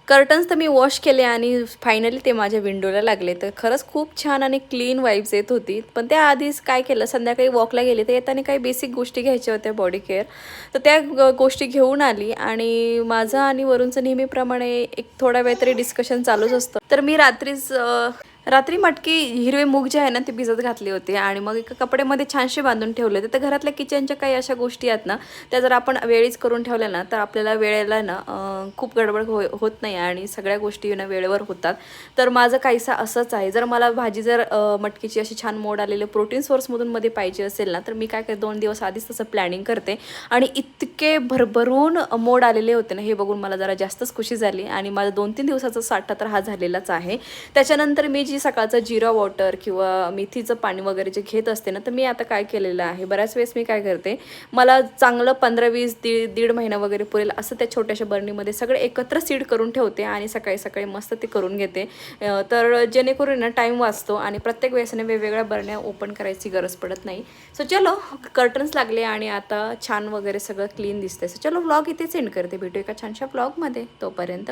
Curtains तर मी wash केले आणि फायनली ते माझ्या विंडोला लागले. तर खरंच खूप छान आणि क्लीन वाईब्स येत होती. पण त्याआधीच काय केलं, संध्याकाळी वॉकला गेले तर येताना काही बेसिक गोष्टी घ्यायच्या होत्या बॉडी केअर. तर त्या गोष्टी घेऊन आली आणि माझं आणि वरूनचं नेहमीप्रमाणे एक थोडा वेळ तरी डिस्कशन चालूच असतं. तर मी रात्री मटकी हिरवे मूग जे आहे ना ते भिजत घातले होते आणि मग एका कपड्यामध्ये छानसे बांधून ठेवले होते. तर घरातल्या किचनच्या काही अशा गोष्टी आहेत ना, त्या जर आपण वेळीच करून ठेवल्या ना तर आपल्याला वेळेला ना खूप गडबड होत नाही आणि सगळ्या गोष्टी ना वेळेवर होतात. तर माझं काहीसा असंच आहे. जर मला भाजी जर मटकीची अशी छान मोड आलेले प्रोटीन सोर्समधून मध्ये पाहिजे असेल ना, तर मी काय करते 2 दिवस आधीच तसं प्लॅनिंग करते आणि इतके भरभरून मोड आलेले होते ना, हे बघून मला जरा जास्तच खुशी झाली आणि माझा 2-3 दिवसाचा साठा तर हा झालेलाच आहे. त्याच्यानंतर मी जी सकाळचं जिरा वॉटर किंवा मेथीचं पाणी वगैरे जे घेत असते ना, तर मी आता काय केलेलं आहे, बऱ्याच वेळेस मी काय करते, मला चांगलं 15-20 दीड महिना वगैरे पुरेल असं त्या छोट्याशा बरणीमध्ये सगळे एकत्र सीड करून ठेवते आणि सकाळी सकाळी मस्त ते करून घेते. तर जेणेकरून ना टाईम वाचतो आणि प्रत्येक वेळेसने वेगवेगळ्या बरण्या ओपन करायची गरज पडत नाही. सो चलो, कर्टन्स लागले आणि आता छान वगैरे सगळं क्लीन दिसतंय. सो चलो, व्लॉग इथेच एंड करते. भेटू एका छानशा व्लॉगमध्ये. तोपर्यंत